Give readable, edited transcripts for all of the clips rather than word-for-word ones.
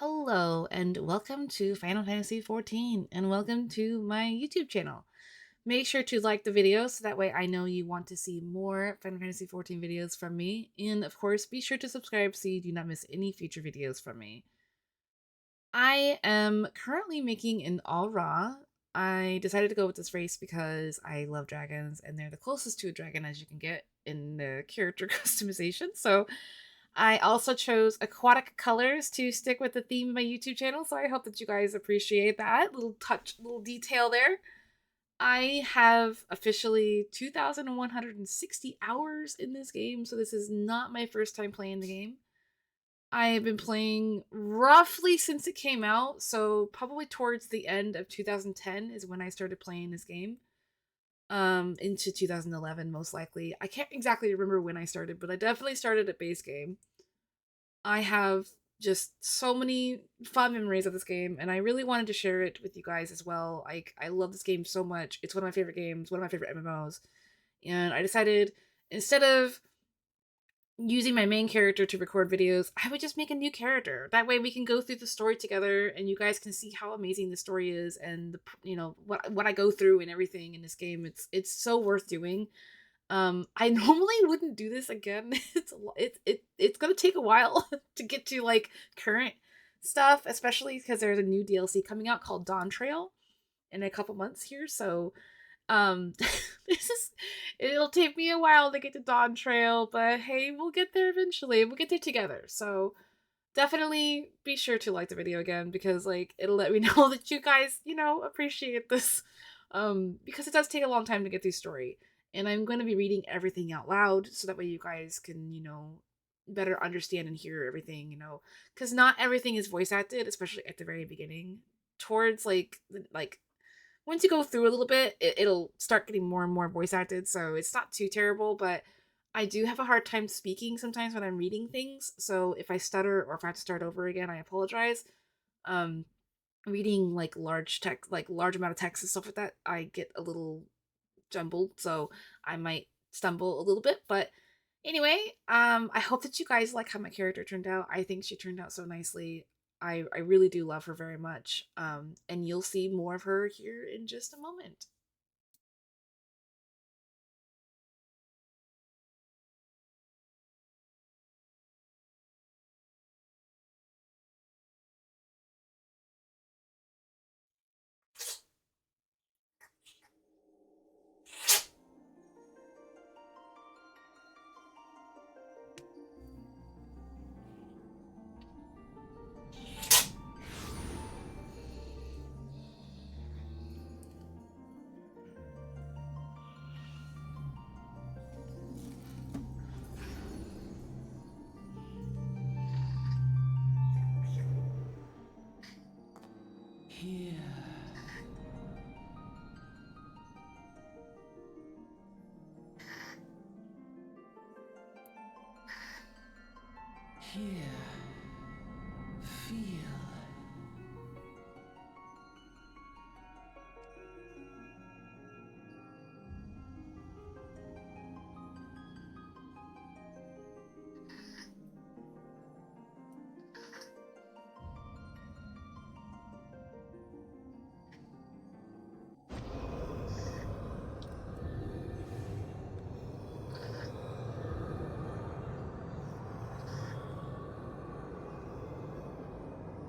Hello and welcome to Final Fantasy XIV and welcome to my YouTube channel. Make sure to like the video so that way I know you want to see more Final Fantasy XIV videos from me. And of course, be sure to subscribe so you do not miss any future videos from me. I am currently making an all raw. I decided to go with this race because I love dragons and they're the closest to a dragon as you can get in the character customization. So I also chose aquatic colors to stick with the theme of my YouTube channel, so I hope that you guys appreciate that little touch, little detail there. I have officially 2,160 hours in this game, so this is not my first time playing the game. I have been playing roughly since it came out, so probably towards the end of 2010 is when I started playing this game. Into 2011 most likely. I can't exactly remember when I started, but I definitely started at base game. I have just so many fun memories of this game, and I really wanted to share it with you guys as well. Like, I love this game so much. It's one of my favorite games, one of my favorite MMOs. And I decided instead of using my main character to record videos, I would just make a new character. That way we can go through the story together and you guys can see how amazing the story is and what I go through and everything in this game. It's so worth doing. I normally wouldn't do this again. It's gonna take a while to get to like current stuff, especially because there's a new DLC coming out called Dawn Trail in a couple months here. So um this is it'll take me a while to get to Dawn Trail, but hey, we'll get there eventually. We'll get there together. So definitely be sure to like the video again because like it'll let me know that you guys, appreciate this. Because it does take a long time to get through story. And I'm going to be reading everything out loud so that way you guys can, better understand and hear everything, because not everything is voice acted, especially at the very beginning. Towards like once you go through a little bit, it'll start getting more and more voice acted, so it's not too terrible, but I do have a hard time speaking sometimes when I'm reading things, so if I stutter or if I have to start over again, I apologize. Um, Reading like large text, like large amount of text and stuff like that, I get a little jumbled, so I might stumble a little bit, but anyway, I hope that you guys like how my character turned out. I think she turned out so nicely. I really do love her very much. And you'll see more of her here in just a moment. Here. Here. Feel.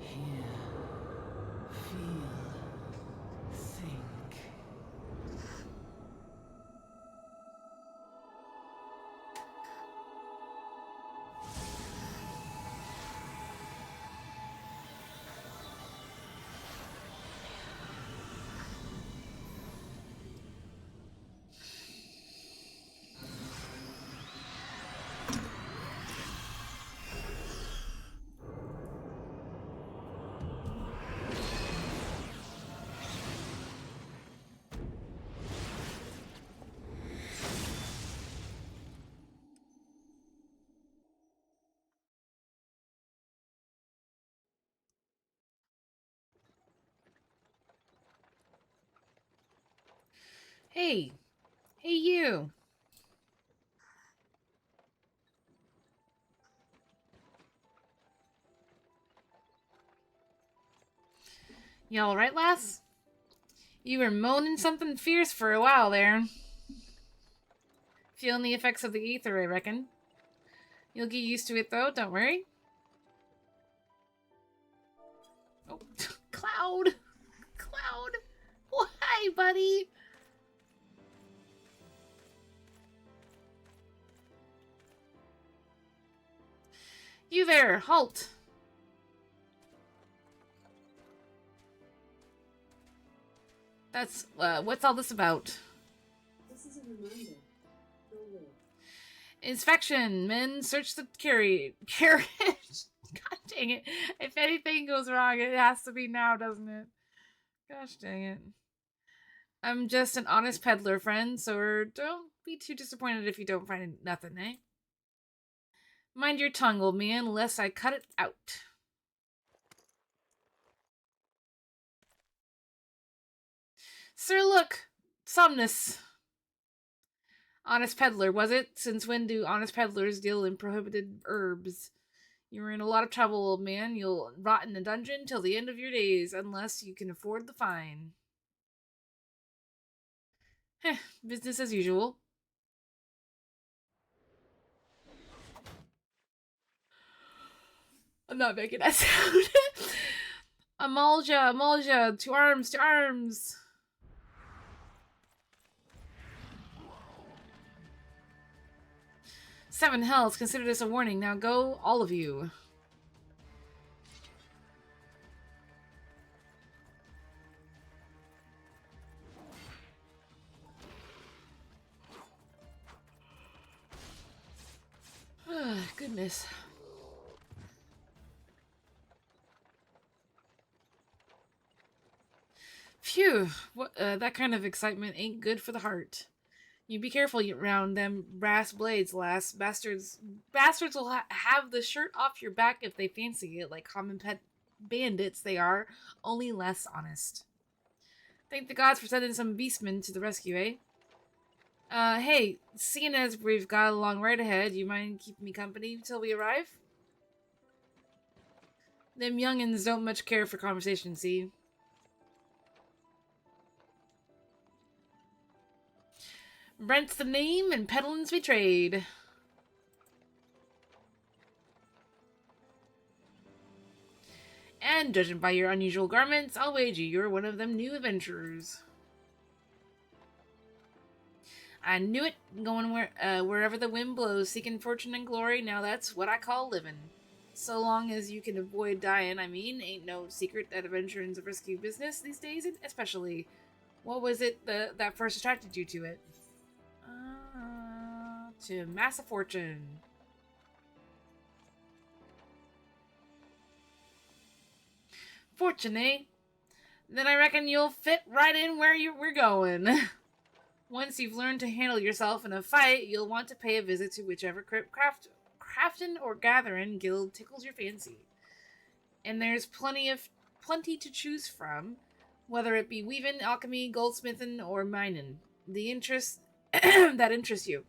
Here. Feel. Think. Hey, hey, you. You alright, lass? You were moaning something fierce for a while there. Feeling the effects of the ether, I reckon. You'll get used to it, though, don't worry. Oh, Cloud! Cloud! Why, buddy? You there, halt! That's, what's all this about? This is a reminder. Go live. Inspection! Men, search the carriage. God dang it. If anything goes wrong, it has to be now, doesn't it? Gosh dang it. I'm just an honest peddler, friend, so don't be too disappointed if you don't find nothing, eh? Mind your tongue, old man, lest I cut it out. Sir, look! Somnus. Honest peddler, was it? Since when do honest peddlers deal in prohibited herbs? You're in a lot of trouble, old man. You'll rot in a dungeon till the end of your days, unless you can afford the fine. Heh, business as usual. I'm not making that sound. Amalja, Amalja, to arms, to arms! 7 hells, consider this a warning. Now go, all of you. Goodness. Phew, what, that kind of excitement ain't good for the heart. You be careful around them brass blades, lass. Bastards will have the shirt off your back if they fancy it, like common pet bandits they are, only less honest. Thank the gods for sending some beastmen to the rescue, eh? Hey, seeing as we've got a long ride ahead, you mind keeping me company till we arrive? Them youngins don't much care for conversation, see? Brent's the name and peddling's be trade. And judging by your unusual garments, I'll wager you're one of them new adventurers. I knew it, going wherever the wind blows, seeking fortune and glory. Now that's what I call living. So long as you can avoid dying, I mean, ain't no secret that adventuring's a risky business these days, and especially, what was it that first attracted you to it? To amass a fortune. Fortune, eh? Then I reckon you'll fit right in where we're going. Once you've learned to handle yourself in a fight, you'll want to pay a visit to whichever crafting or gathering guild tickles your fancy. And there's plenty to choose from, whether it be weaving, alchemy, goldsmithing, or mining. The interest that interests you.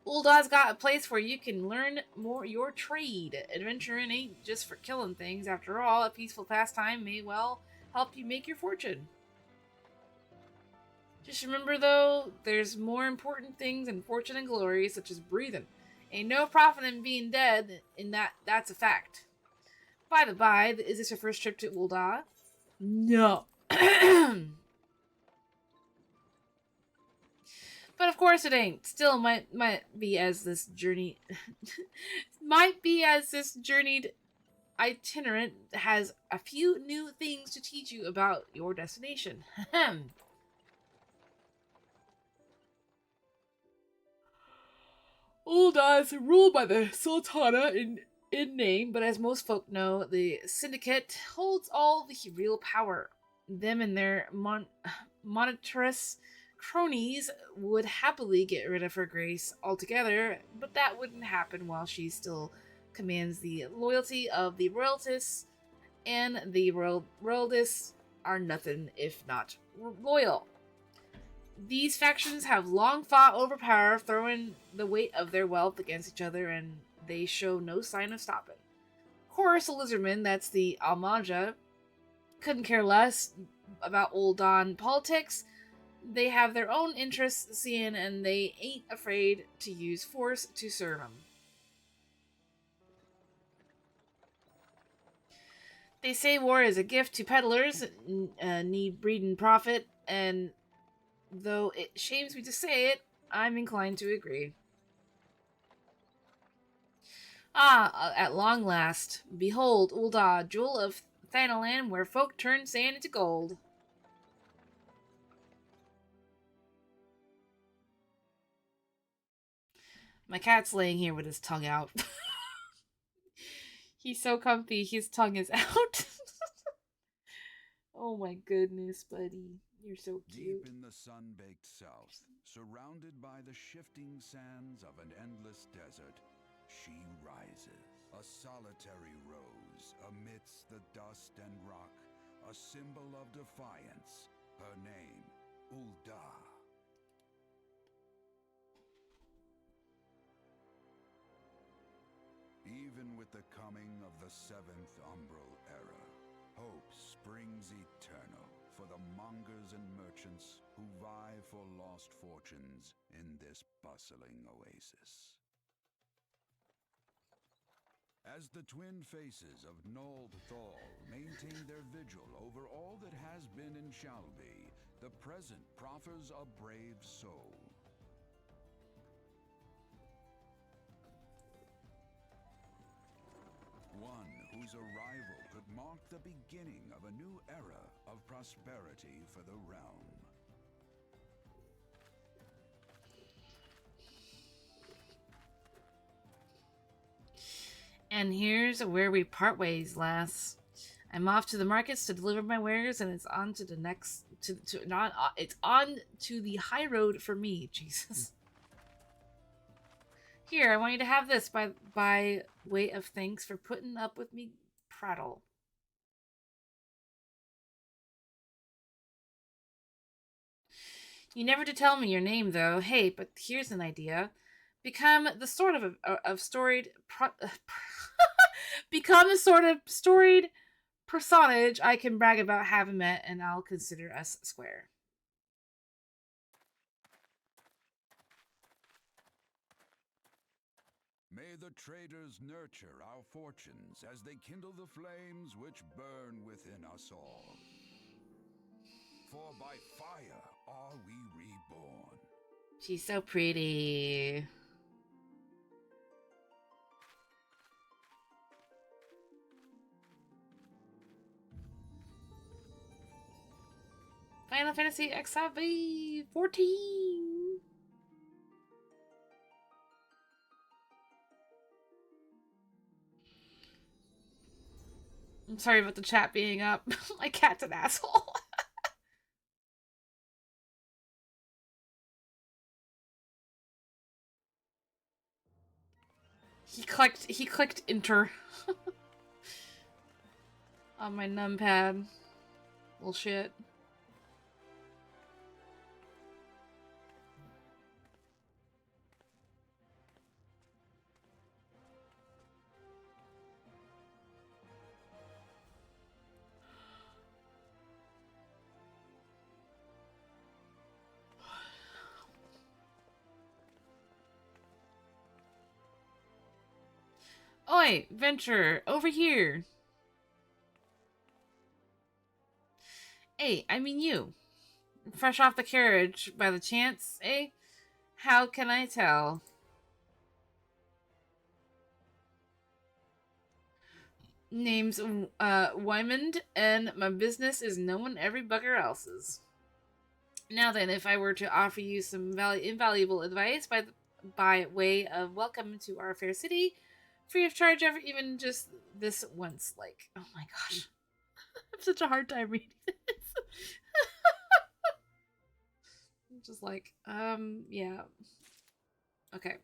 Uldah's got a place where you can learn more your trade. Adventuring ain't just for killing things. After all, a peaceful pastime may well help you make your fortune. Just remember, though, there's more important things than fortune and glory, such as breathing. Ain't no profit in being dead, and that's a fact. By the by, is this your first trip to Uldah? No. But of course it ain't. Still might be as this journey journeyed itinerant has a few new things to teach you about your destination. Ul'dah is ruled by the Sultana in name, but as most folk know, the Syndicate holds all the real power. Them and their monetarous cronies would happily get rid of her grace altogether, but that wouldn't happen while she still commands the loyalty of the royaltists, and the royaltists are nothing if not loyal. These factions have long fought over power, throwing the weight of their wealth against each other, and they show no sign of stopping. Of course, the lizardmen, that's the Almaja, couldn't care less about old Don politics. They have their own interests seeing, and they ain't afraid to use force to serve them. They say war is a gift to peddlers, need breed and profit, and though it shames me to say it, I'm inclined to agree. Ah, at long last, behold, Ulda, jewel of Thanalan, where folk turn sand into gold. My cat's laying here with his tongue out. He's so comfy, his tongue is out. Oh my goodness, buddy. You're so cute. Deep in the sun-baked south, surrounded by the shifting sands of an endless desert, she rises. A solitary rose amidst the dust and rock, a symbol of defiance. Her name, Ulda. Even with the coming of the seventh umbral era, hope springs eternal for the mongers and merchants who vie for lost fortunes in this bustling oasis. As the twin faces of Nold Thal maintain their vigil over all that has been and shall be, the present proffers a brave soul. One whose arrival could mark the beginning of a new era of prosperity for the realm. And here's where we part ways, lass. I'm off to the markets to deliver my wares, and it's on to the next to not it's on to the high road for me. Jesus. Here, I want you to have this by way of thanks for putting up with me prattle. You never did tell me your name, though. Hey, but here's an idea. Become the sort of storied become the sort of storied personage I can brag about having met, and I'll consider us square. May the traders nurture our fortunes as they kindle the flames which burn within us all. For by fire are we reborn. She's so pretty. Final Fantasy XIV 14. I'm sorry about the chat being up. My cat's an asshole. He clicked enter on my numpad. Little shit. Oi, Venture, over here. Hey, I mean you. Fresh off the carriage, by the chance, eh? How can I tell? Name's Wymond, and my business is knowing every bugger else's. Now then, if I were to offer you some invaluable advice by way of welcome to our fair city, free of charge, ever even just this once, like, oh my gosh, I have such a hard time reading this. I'm just like, yeah, okay.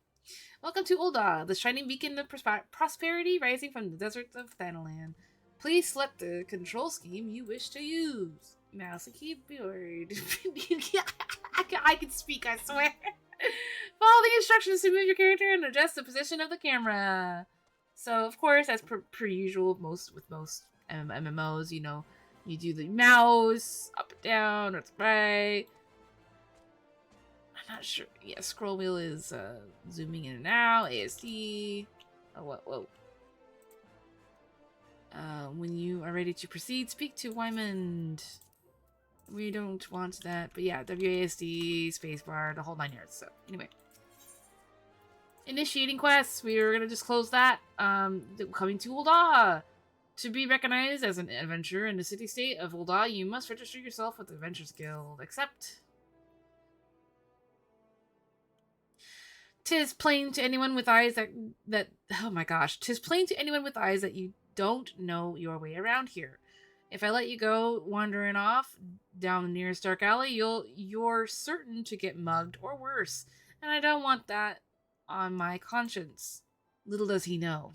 Welcome to Ulda, the shining beacon of prosperity rising from the deserts of Thanalan. Please select the control scheme you wish to use. Mouse and keyboard. I can speak, I swear. Follow the instructions to move your character and adjust the position of the camera. So, of course, as per usual, with most MMOs, you know, You do the mouse, up and down, or right. I'm not sure. Yeah, scroll wheel is zooming in and out. ASD. Oh, whoa. When you are ready to proceed, speak to Wymond. We don't want that, but yeah, WASD, spacebar, the whole 9 yards. So anyway, initiating quests. We are gonna just close that. Coming to Ul'dah. To be recognized as an adventurer in the city-state of Ul'dah, you must register yourself with the Adventurers Guild. Accept. 'Tis plain to anyone with eyes that oh my gosh, 'tis plain to anyone with eyes that you don't know your way around here. If I let you go wandering off down the nearest dark alley, you're certain to get mugged or worse, and I don't want that on my conscience. Little does he know.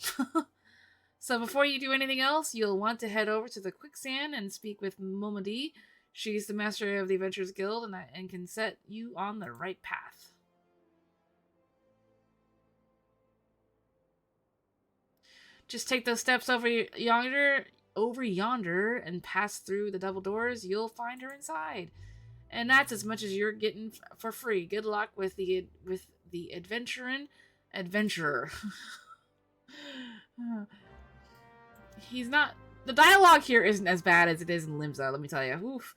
So before you do anything else, you'll want to head over to the quicksand and speak with Momodi. She's the master of the Adventurers Guild and can set you on the right path. Just take those steps over yonder, and pass through the double doors. You'll find her inside, and that's as much as you're getting for free. Good luck with the adventurer. He's not. The dialogue here isn't as bad as it is in Limsa. Let me tell you. Oof.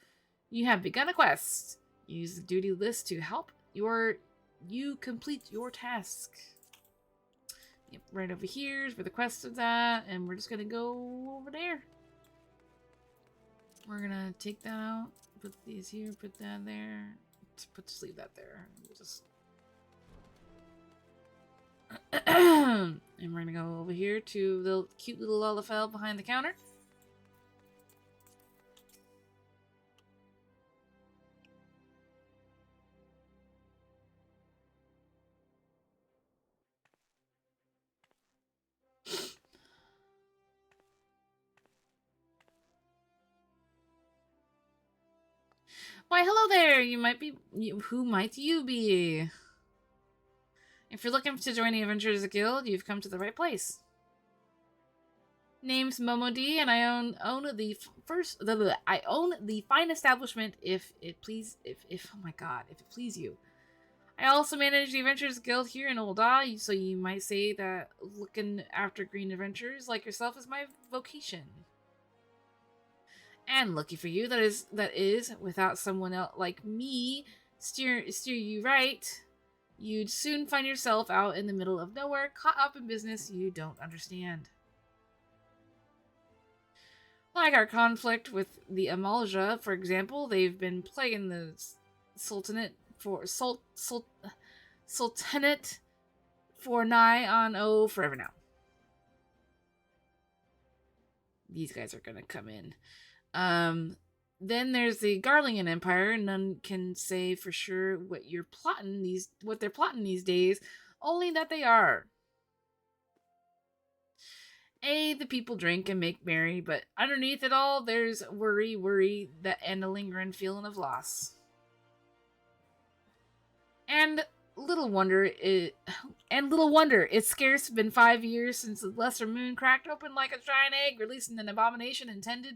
You have begun a quest. Use the duty list to help you complete your task. Yep, right over here is where the quest is at, and we're just gonna go over there. We're gonna take that out, put these here, put that there, just leave that there. Just and we're gonna go over here to the cute little Lullafell behind the counter. Why, hello there! Who might you be? If you're looking to join the Adventurers Guild, you've come to the right place. Name's Momodi, and I own the fine establishment. If it please you. I also manage the Adventurers Guild here in Ul'dah, so you might say that looking after green adventurers like yourself is my vocation. And lucky for you, that is without someone else like me steer you right, you'd soon find yourself out in the middle of nowhere, caught up in business you don't understand. Like our conflict with the Amalja, for example, they've been plaguing the Sultanate for nigh on forever now. These guys are gonna come in. Then there's the Garlingan Empire. None can say for sure what they're plotting these days, only that they are. The people drink and make merry, but underneath it all, there's worry, and a lingering feeling of loss. And little wonder, it's scarce been 5 years since the lesser moon cracked open like a giant egg, releasing an abomination intent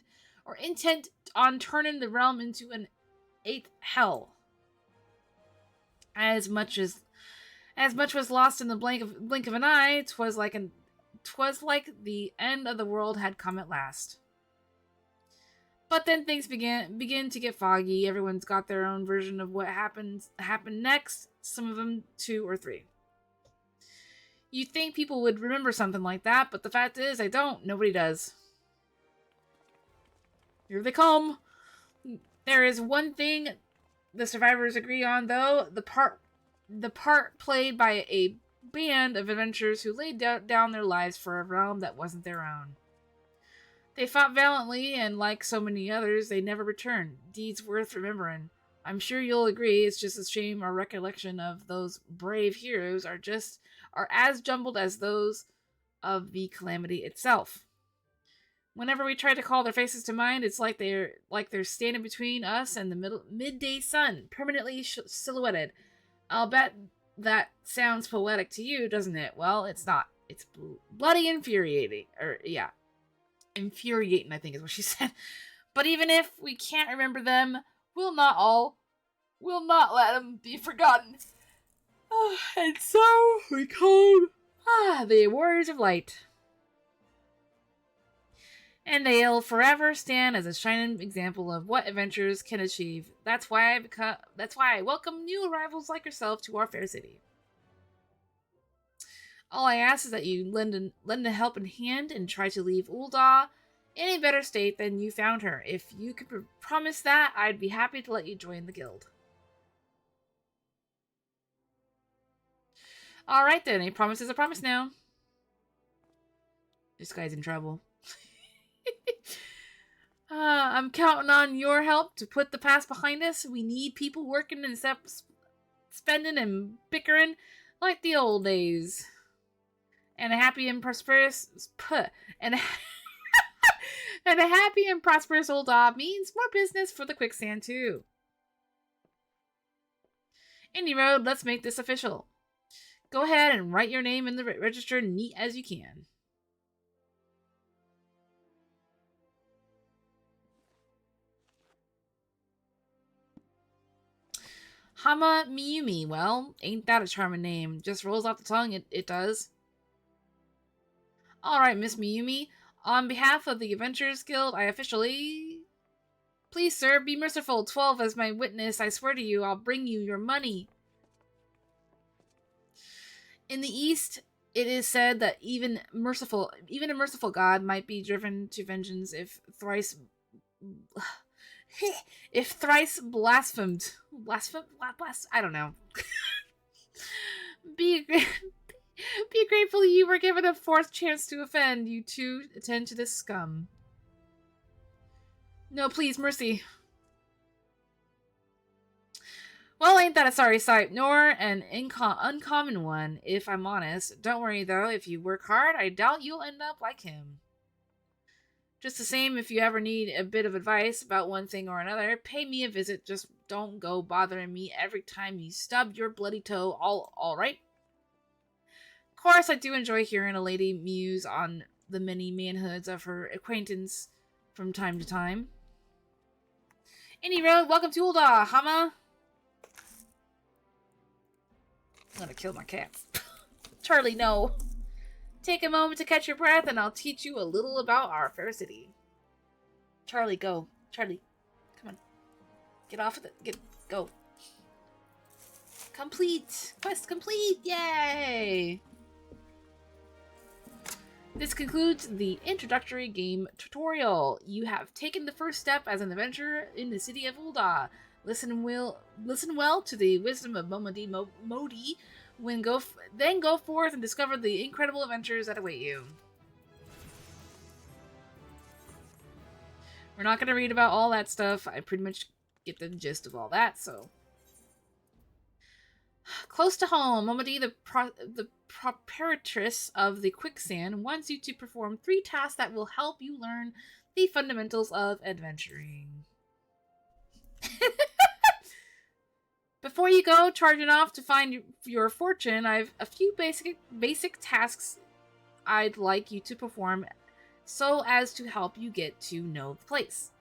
on turning the realm into an 8th hell. As much was lost in the blink of an eye, 'twas like the end of the world had come at last. But then things begin to get foggy. Everyone's got their own version of what happened next. Some of them 2 or 3. You'd think people would remember something like that, but the fact is, they don't. Nobody does. Here they come. There is one thing the survivors agree on, though: the part played by a band of adventurers who laid down their lives for a realm that wasn't their own. They fought valiantly, and like so many others, they never returned. Deeds worth remembering. I'm sure you'll agree it's just a shame our recollection of those brave heroes are as jumbled as those of the calamity itself. Whenever we try to call their faces to mind, it's like they're standing between us and the midday sun, permanently silhouetted. I'll bet that sounds poetic to you, doesn't it? Well, it's not. It's bloody infuriating. Infuriating, I think is what she said. But even if we can't remember them, we'll not let them be forgotten. And so we call the Warriors of Light. And they'll forever stand as a shining example of what adventurers can achieve. That's why I welcome new arrivals like yourself to our fair city. All I ask is that you lend a helping hand and try to leave Ul'dah in a better state than you found her. If you could promise that, I'd be happy to let you join the guild. Alright then, a promise is a promise now. This guy's in trouble. I'm counting on your help to put the past behind us. We need people working and spending and bickering like the old days. And a happy and prosperous and a happy and prosperous Ul'dah means more business for the quicksand too. Any road, let's make this official. Go ahead and write your name in the register neat as you can. Hama Miyumi. Well, ain't that a charming name? Just rolls off the tongue, it does. Alright, Miss Miyumi. On behalf of the Adventurers Guild, I officially... Please, sir, be merciful. 12 as my witness. I swear to you, I'll bring you your money. In the East, it is said that even a merciful god might be driven to vengeance if thrice blasphemed. I don't know. Be grateful you were given a fourth chance to offend. You two attend to this scum. No, please, mercy. Well, ain't that a sorry sight, nor an uncommon one, if I'm honest. Don't worry, though, if you work hard, I doubt you'll end up like him. Just the same, if you ever need a bit of advice about one thing or another, pay me a visit. Just don't go bothering me every time you stub your bloody toe, all right? Of course, I do enjoy hearing a lady muse on the many manhoods of her acquaintance from time to time. Any road, welcome to Ul'dah, Hama. I'm gonna kill my cats. Charlie, no. Take a moment to catch your breath and I'll teach you a little about our fair city. Charlie, go. Charlie, come on. Get off of it. Go. Complete. Quest complete. Yay. This concludes the introductory game tutorial. You have taken the first step as an adventurer in the city of Ul'dah. Listen well to the wisdom of Modi, then go forth and discover the incredible adventures that await you. We're not going to read about all that stuff. I pretty much get the gist of all that, so. Close to home, Momodi, the preparatress of the quicksand, wants you to perform 3 tasks that will help you learn the fundamentals of adventuring. Before you go charging off to find your fortune, I've a few basic tasks I'd like you to perform so as to help you get to know the place.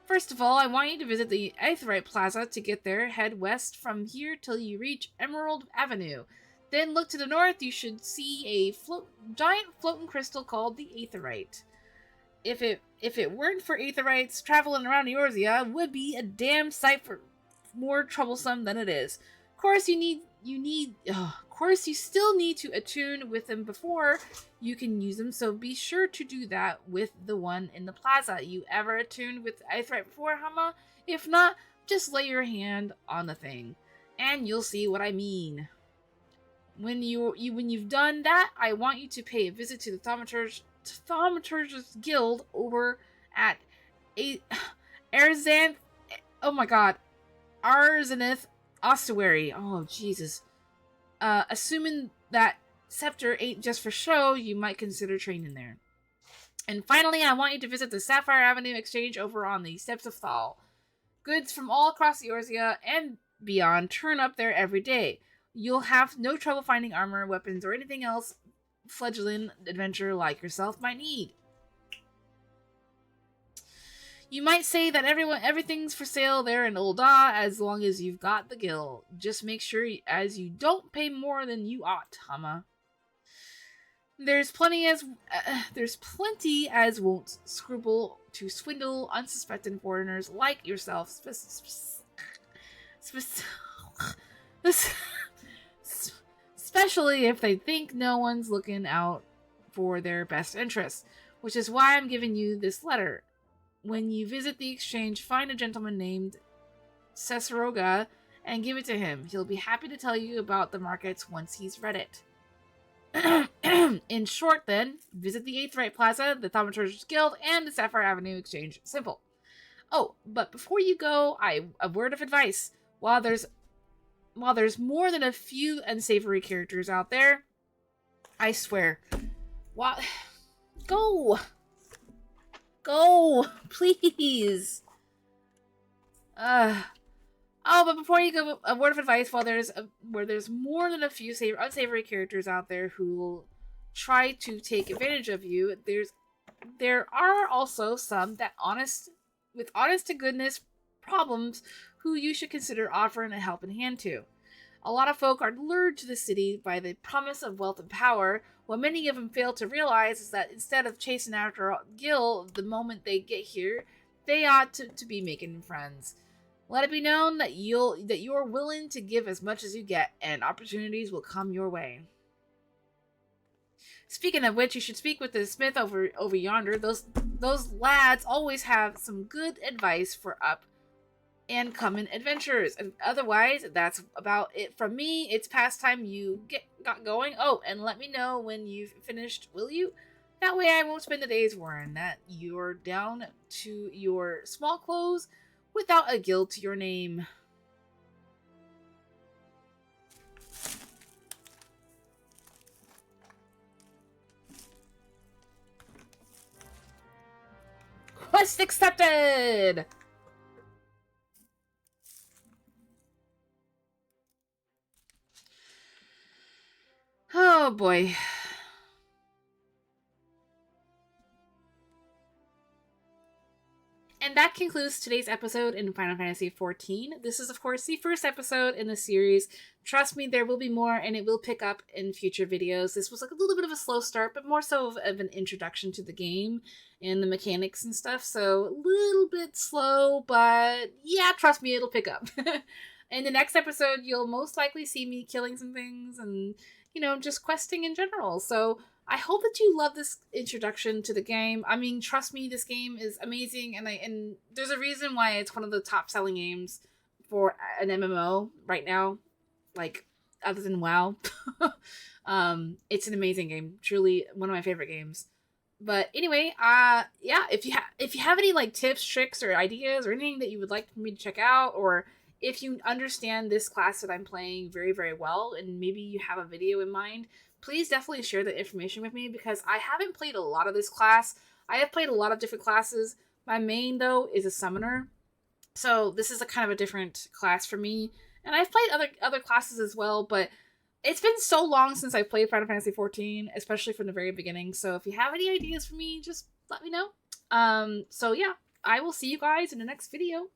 First of all, I want you to visit the Aetheryte Plaza. To get there, head west from here till you reach Emerald Avenue. Then look to the north. You should see a giant floating crystal called the Aetheryte. If it weren't for Aetherites, traveling around Eorzea would be a damn sight more troublesome than it is. Of course, you still need to attune with them before you can use them, so be sure to do that with the one in the plaza. You ever attuned with Aetheryte before, Hama? If not, just lay your hand on the thing, and you'll see what I mean. When you've done that, I want you to pay a visit to the Thaumaturge's Guild over at Arzanth. Oh my god. Arzaneth Ossuary. Oh, Jesus. Assuming that scepter ain't just for show, you might consider training there. And finally, I want you to visit the Sapphire Avenue Exchange over on the Steps of Thal. Goods from all across Eorzea and beyond turn up there every day. You'll have no trouble finding armor, weapons, or anything else fledgling adventurer like yourself might need. You might say that everything's for sale there in Ul'dah as long as you've got the gil. Just make sure as you don't pay more than you ought, Hama. There's plenty as won't scruple to swindle unsuspecting foreigners like yourself. Especially if they think no one's looking out for their best interests, which is why I'm giving you this letter. When you visit the exchange, find a gentleman named Cesaroga and give it to him. He'll be happy to tell you about the markets once he's read it. In short, then, visit the 8th Right Plaza, the Thaumaturg's Guild, and the Sapphire Avenue Exchange. Simple. Oh, but before you go, a word of advice. While there's more than a few unsavory characters out there, I swear, go, please. Oh, but before you go, a word of advice: while there's more than a few unsavory characters out there who will try to take advantage of you, there are also some that with honest to goodness problems who you should consider offering a helping hand to. A lot of folk are lured to the city by the promise of wealth and power. What many of them fail to realize is that instead of chasing after Gil the moment they get here, they ought to be making friends. Let it be known that you're willing to give as much as you get, and opportunities will come your way. Speaking of which, you should speak with the smith over yonder. Those lads always have some good advice for up and coming adventures. And otherwise, that's about it from me. It's past time you got going. Oh, and let me know when you've finished, will you? That way I won't spend the days worrying that you're down to your small clothes without a guild to your name. Quest accepted! Oh boy. And that concludes today's episode in Final Fantasy XIV. This is, of course, the first episode in the series. Trust me, there will be more, and it will pick up in future videos. This was like a little bit of a slow start, but more so of an introduction to the game and the mechanics and stuff. So a little bit slow, but yeah, trust me, it'll pick up. In the next episode, you'll most likely see me killing some things and, just questing in general. So I hope that you love this introduction to the game. I mean, trust me, this game is amazing, and there's a reason why it's one of the top selling games for an MMO right now, like other than WoW. It's an amazing game, truly one of my favorite games. But anyway, yeah, if you have any like tips, tricks, or ideas or anything that you would like me to check out, or if you understand this class that I'm playing very, very well, and maybe you have a video in mind, please definitely share the information with me, because I haven't played a lot of this class. I have played a lot of different classes. My main, though, is a summoner. So this is a kind of a different class for me. And I've played other classes as well, but it's been so long since I played Final Fantasy XIV, especially from the very beginning. So if you have any ideas for me, just let me know. So yeah, I will see you guys in the next video.